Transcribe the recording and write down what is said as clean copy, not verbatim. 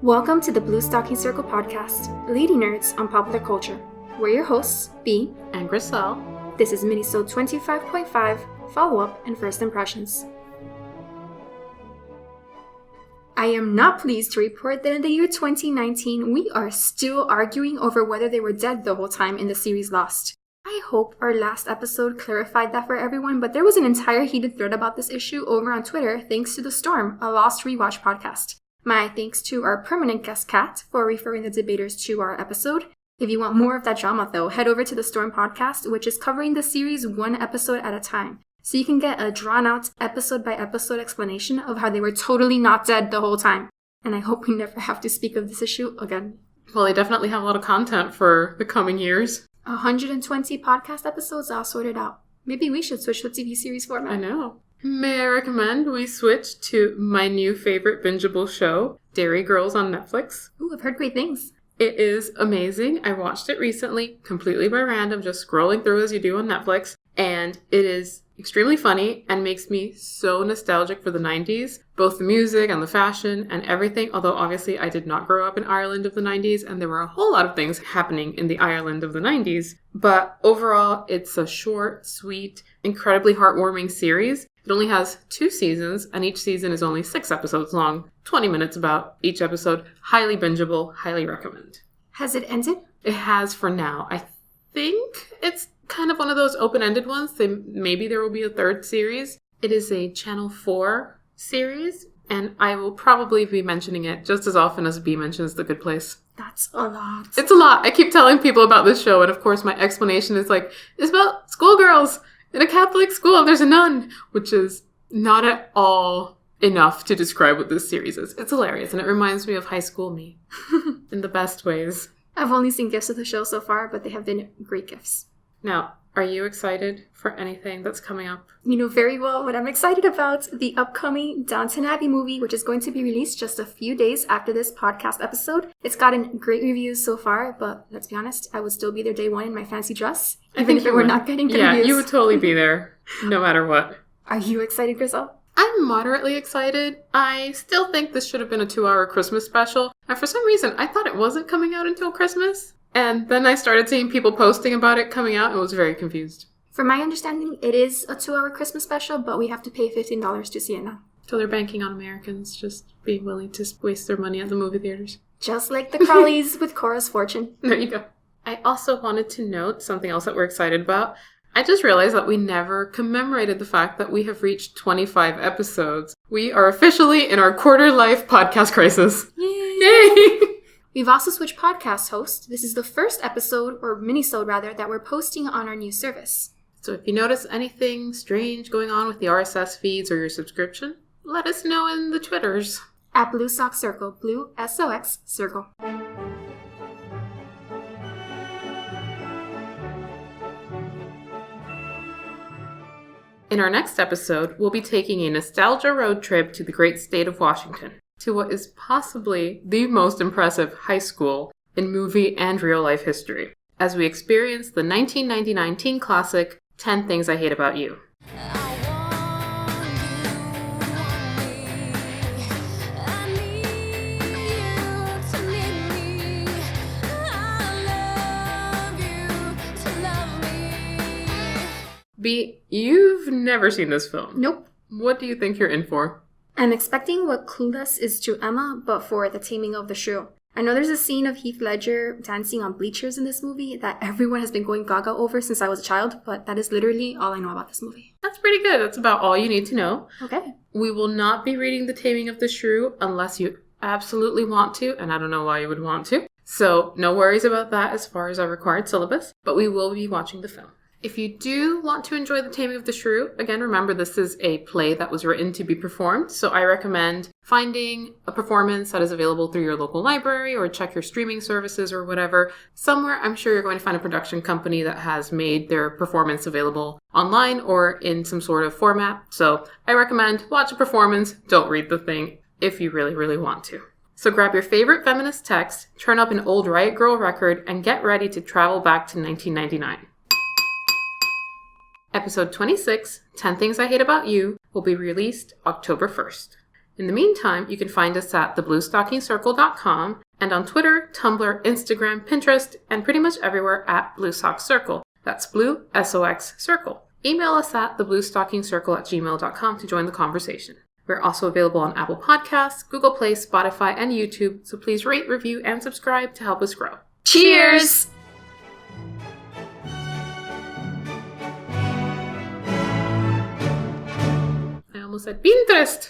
Welcome to the Bluestocking Circle podcast, leading nerds on popular culture. We're your hosts, B and Gricel. This is Minisode 25.5, follow-up and first impressions. I am not pleased to report that in the year 2019, we are still arguing over whether they were dead the whole time in the series Lost. I hope our last episode clarified that for everyone, but there was an entire heated thread about this issue over on Twitter thanks to The Storm, a Lost Rewatch podcast. My thanks to our permanent guest Kat for referring the debaters to our episode. If you want more of that drama though, head over to The Storm podcast, which is covering the series one episode at a time. So you can get a drawn-out, episode-by-episode explanation of how they were totally not dead the whole time. And I hope we never have to speak of this issue again. Well, they definitely have a lot of content for the coming years. 120 podcast episodes all sorted out. Maybe we should switch to TV series format. I know. May I recommend we switch to my new favorite bingeable show, Dairy Girls on Netflix? Ooh, I've heard great things. It is amazing. I watched it recently, completely by random, just scrolling through as you do on Netflix. And it is extremely funny and makes me so nostalgic for the 90s. Both the music and the fashion and everything. Although obviously I did not grow up in Ireland of the 90s and there were a whole lot of things happening in the Ireland of the 90s. But overall, it's a short, sweet, incredibly heartwarming series. It only has 2 seasons, and each season is only 6 episodes long, 20 minutes about each episode. Highly bingeable, highly recommend. Has it ended? It has for now. I think it's kind of one of those open-ended ones. Maybe there will be a 3rd series. It is a Channel 4 series, and I will probably be mentioning it just as often as B mentions The Good Place. That's a lot. It's a lot. I keep telling people about this show, and of course my explanation is like, it's about schoolgirls in a Catholic school. There's a nun, which is not at all enough to describe what this series is. It's hilarious, and it reminds me of high school me in the best ways. I've only seen gifs of the show so far, but they have been great gifs. Now, are you excited for anything that's coming up? You know very well what I'm excited about. The upcoming Downton Abbey movie, which is going to be released just a few days after this podcast episode. It's gotten great reviews so far, but let's be honest, I would still be there day one in my fancy dress, even if it were not getting good reviews. Yeah, you would totally be there, no matter what. Are you excited, Gricel? I'm moderately excited. I still think this should have been a 2-hour Christmas special, and for some reason, I thought it wasn't coming out until Christmas. And then I started seeing people posting about it coming out and was very confused. From my understanding, it is a 2-hour Christmas special, but we have to pay $15 to see it now. So they're banking on Americans just being willing to waste their money at the movie theaters. Just like the Crawleys with Cora's Fortune. There you go. I also wanted to note something else that we're excited about. I just realized that we never commemorated the fact that we have reached 25 episodes. We are officially in our quarter-life podcast crisis. Yay! We've also switched podcast hosts. This is the first episode, or minisode rather, that we're posting on our new service. So if you notice anything strange going on with the RSS feeds or your subscription, let us know in the Twitters. At Bluestock Circle, Blue SOX Circle. In our next episode, we'll be taking a nostalgia road trip to the great state of Washington, to what is possibly the most impressive high school in movie and real-life history, as we experience the 1999 teen classic, 10 Things I Hate About You. B, you've never seen this film. Nope. What do you think you're in for? I'm expecting what Clueless is to Emma, but for the Taming of the Shrew. I know there's a scene of Heath Ledger dancing on bleachers in this movie that everyone has been going gaga over since I was a child, but that is literally all I know about this movie. That's pretty good. That's about all you need to know. Okay. We will not be reading The Taming of the Shrew unless you absolutely want to, and I don't know why you would want to. So no worries about that as far as our required syllabus, but we will be watching the film. If you do want to enjoy The Taming of the Shrew, again, remember this is a play that was written to be performed, so I recommend finding a performance that is available through your local library or check your streaming services or whatever. Somewhere, I'm sure you're going to find a production company that has made their performance available online or in some sort of format. So I recommend watch a performance, don't read the thing if you really, really want to. So grab your favorite feminist text, turn up an old Riot Grrrl record, and get ready to travel back to 1999. Episode 26, 10 Things I Hate About You, will be released October 1st. In the meantime, you can find us at thebluestockingcircle.com and on Twitter, Tumblr, Instagram, Pinterest, and pretty much everywhere at BlueSockCircle. That's Blue, S-O-X, Circle. Email us at thebluestockingcircle@gmail.com to join the conversation. We're also available on Apple Podcasts, Google Play, Spotify, and YouTube, so please rate, review, and subscribe to help us grow. Cheers! I almost said Pinterest!